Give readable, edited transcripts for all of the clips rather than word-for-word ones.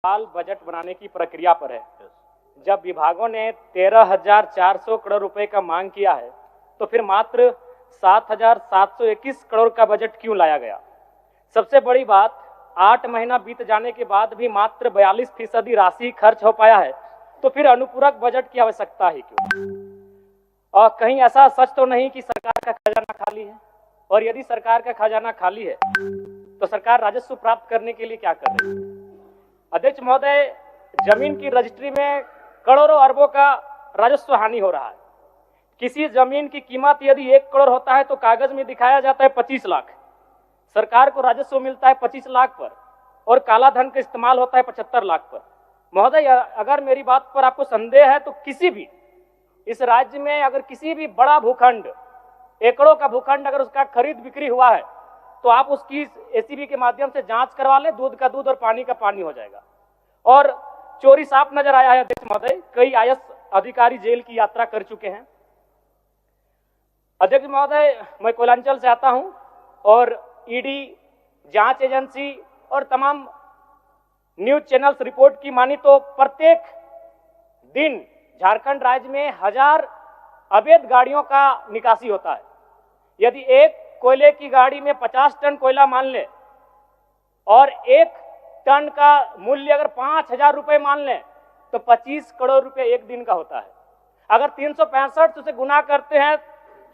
साल बजट बनाने की प्रक्रिया पर है। जब विभागों ने 13,400 करोड़ रुपए का मांग किया है तो फिर मात्र 7,721 करोड़ का बजट क्यों लाया गया? सबसे बड़ी बात, 8 महीना बीत जाने के बाद भी मात्र 42% राशि खर्च हो पाया है, तो फिर अनुपूरक बजट की आवश्यकता ही क्यों? और कहीं ऐसा सच तो नहीं कि सरकार का खजाना खाली है? और यदि सरकार का खजाना खाली है तो सरकार राजस्व प्राप्त करने के लिए क्या कर रही है? अध्यक्ष महोदय, जमीन की रजिस्ट्री में करोड़ों अरबों का राजस्व हानि हो रहा है। किसी जमीन की कीमत यदि 1 करोड़ होता है तो कागज में दिखाया जाता है 25 लाख। सरकार को राजस्व मिलता है 25 लाख पर और काला धन का इस्तेमाल होता है 75 लाख पर। महोदय, अगर मेरी बात पर आपको संदेह है तो किसी भी इस राज्य में अगर किसी भी बड़ा भूखंड, एकड़ों का भूखंड अगर उसका खरीद बिक्री हुआ है तो आप उसकी एसीबी के माध्यम से जांच करवा ले, दूध का दूध और पानी का पानी हो जाएगा। और चोरी साफ नजर आया है अध्यक्ष महोदय, कई आईएएस अधिकारी जेल की यात्रा कर चुके हैं। अध्यक्ष महोदय, मैं कोयलांचल से आता हूं और ईडी, जांच एजेंसी और तमाम न्यूज चैनल्स रिपोर्ट की मानी तो प्रत्येक दिन झारखंड राज्य में 1000 अवैध गाड़ियों का निकासी होता है। यदि एक कोयले की गाड़ी में 50 टन कोयला मान ले और 1 टन का मूल्य अगर 5,000 रुपए मान लें तो 25 करोड़ रुपए एक दिन का होता है। अगर 365 से गुना करते हैं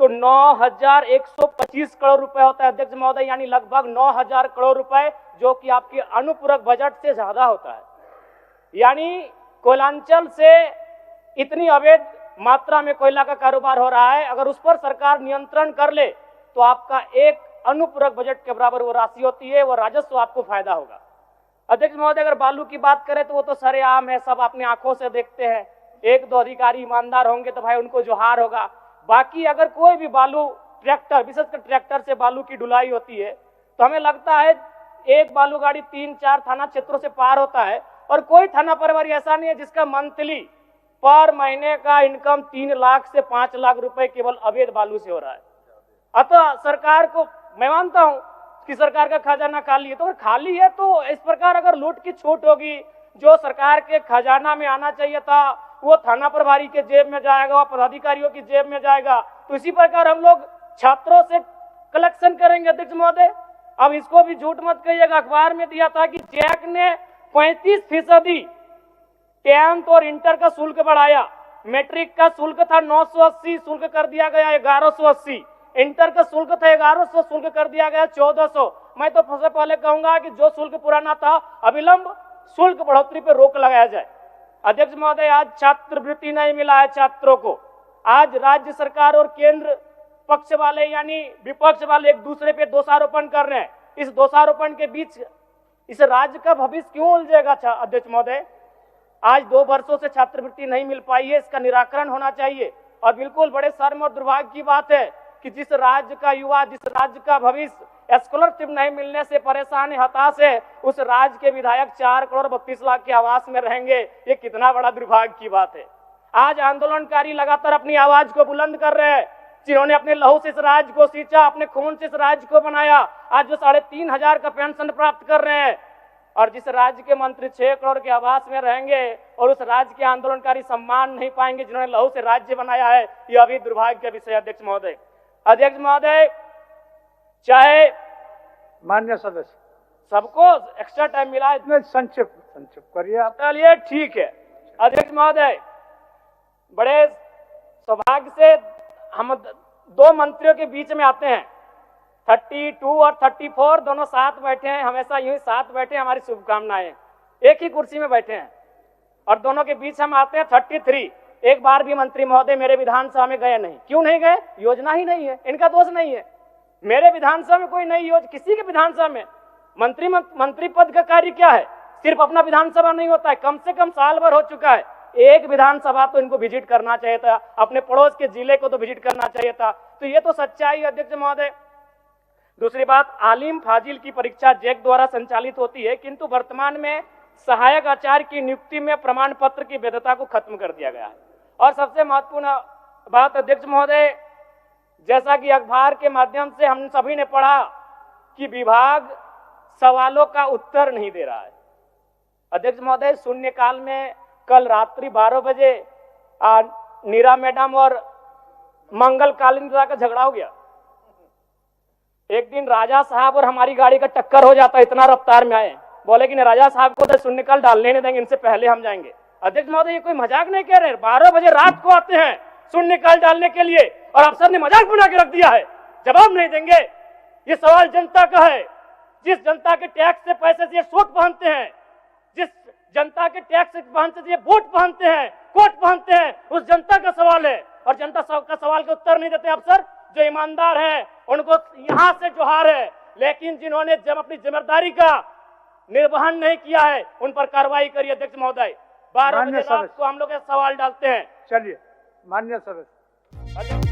तो 9,125 करोड़ रुपए होता है अध्यक्ष महोदय, यानी लगभग 9,000 करोड़ रुपए, जो कि आपके अनुपूरक बजट से ज्यादा होता है। यानी कोयलांचल से इतनी अवैध मात्रा में कोयला का कारोबार हो रहा है, अगर उस पर सरकार नियंत्रण कर ले तो आपका एक अनुपूरक बजट के बराबर वो राशि होती है, वो राजस्व आपको फायदा होगा। अध्यक्ष महोदय, अगर बालू की बात करें तो वो तो सरेआम है, सब अपनी आंखों से देखते हैं। 1-2 अधिकारी ईमानदार होंगे तो भाई उनको जोहार होगा। बाकी अगर कोई भी बालू ट्रैक्टर, विशेषकर ट्रैक्टर से बालू की ढुलाई होती है तो हमें लगता है एक बालू गाड़ी 3-4 थाना क्षेत्रों से पार होता है और कोई थाना प्रभारी ऐसा नहीं है जिसका मंथली पर महीने का इनकम 3 लाख से 5 लाख रुपए केवल अवैध बालू से हो रहा है। अतः सरकार को, मैं मानता हूं कि सरकार का खजाना खाली है, तो अगर खाली है तो इस प्रकार अगर लूट की छूट होगी, जो सरकार के खजाना में आना चाहिए था वो थाना प्रभारी के जेब में जाएगा, वो पदाधिकारियों की जेब में जाएगा। तो इसी प्रकार हम लोग छात्रों से कलेक्शन करेंगे अध्यक्ष महोदय। अब इसको भी झूठ मत कहिएगा, अखबार में दिया था कि जैक ने 35% 10th और इंटर का शुल्क बढ़ाया। मैट्रिक का शुल्क था 980, शुल्क कर दिया गया 1180। इंटर का शुल्क था 1100, शुल्क कर दिया गया 1400। मैं तो सबसे पहले कहूंगा कि जो शुल्क पुराना था अविलंब शुल्क बढ़ोतरी पर रोक लगाया जाए। अध्यक्ष महोदय, आज छात्रवृत्ति नहीं मिला है छात्रों को। आज राज्य सरकार और केंद्र पक्ष वाले यानी विपक्ष वाले एक दूसरे पे दोषारोपण कर रहे हैं। इस दोषारोपण के बीच इस राज्य का भविष्य क्यों उलझेगा अध्यक्ष महोदय? आज 2 वर्षों से छात्रवृत्ति नहीं मिल पाई है, इसका निराकरण होना चाहिए। और बिल्कुल बड़े शर्म और दुर्भाग्य की बात है कि जिस राज्य का युवा, जिस राज्य का भविष्य स्कॉलरशिप नहीं मिलने से परेशान है, हताश है, उस राज्य के विधायक 4 करोड़ 32 लाख के आवास में रहेंगे। ये कितना बड़ा दुर्भाग्य की बात है। आज आंदोलनकारी लगातार अपनी आवाज को बुलंद कर रहे हैं, जिन्होंने अपने लहू से इस राज्य को सींचा, अपने खून से इस राज्य को बनाया। आज जो 3,500 का पेंशन प्राप्त कर रहे हैं, और जिस राज्य के मंत्री 6 करोड़ के आवास में रहेंगे और उस राज्य के आंदोलनकारी सम्मान नहीं पाएंगे जिन्होंने लहू से राज्य बनाया है, यह अभी दुर्भाग्य का विषय। अध्यक्ष महोदय, अध्यक्ष महोदय, चाहे मान्य सदस्य सबको एक्स्ट्रा टाइम मिला, इतने संक्षिप्त करिए आप। चलिए ठीक है। अध्यक्ष महोदय, बड़े सौभाग्य से हम 2 मंत्रियों के बीच में आते हैं। 32 और 34 दोनों साथ बैठे हैं, हमेशा यूं ही साथ बैठे, हमारी शुभकामनाएं। एक ही कुर्सी में बैठे हैं और दोनों के बीच हम आते हैं 33। एक बार भी मंत्री महोदय मेरे विधानसभा में गए नहीं। क्यों नहीं गए? योजना ही नहीं है, इनका दोष नहीं है। मेरे विधानसभा में कोई नई योजना, किसी के विधानसभा में मंत्री पद का कार्य क्या है? सिर्फ अपना विधानसभा नहीं होता है, कम से कम साल भर हो चुका है, एक विधानसभा तो इनको विजिट करना चाहिए था, अपने पड़ोस के जिले को तो विजिट करना चाहिए था। तो ये तो सच्चाई है अध्यक्ष महोदय। दूसरी बात, आलिम फाजिल की परीक्षा जैक द्वारा संचालित होती है, किंतु वर्तमान में सहायक आचार्य की नियुक्ति में प्रमाण पत्र की वैधता को खत्म कर दिया गया है। और सबसे महत्वपूर्ण बात अध्यक्ष महोदय, जैसा कि अखबार के माध्यम से हम सभी ने पढ़ा कि विभाग सवालों का उत्तर नहीं दे रहा है। अध्यक्ष महोदय, शून्यकाल में कल रात्रि 12 बजे नीरा मैडम और मंगल कालिंदा का झगड़ा हो गया। एक दिन राजा साहब और हमारी गाड़ी का टक्कर हो जाता, इतना रफ्तार में आए, बोले कि राजा साहब को तो शून्यकाल डालने नहीं देंगे, इनसे पहले हम जाएंगे। अध्यक्ष महोदय, ये कोई मजाक नहीं कह रहे, 12 बजे रात को आते हैं शून्यकाल डालने के लिए और अफसर ने मजाक बना के रख दिया है, जवाब नहीं देंगे। ये सवाल जनता का है, जिस जनता के टैक्स से पैसे से ये सूट पहनते हैं, जिस जनता के टैक्स से पहनते से ये बूट पहनते हैं, कोट पहनते हैं, उस जनता का सवाल है और जनता का सवाल का उत्तर नहीं देते अफसर। जो ईमानदार है उनको यहां से जोहार है, लेकिन जिन्होंने जब अपनी जिम्मेदारी का निर्वहन नहीं किया है उन पर कार्रवाई करिए। अध्यक्ष महोदय, 12 बजे रात को हम लोग सवाल डालते हैं। चलिए माननीय सदस्य।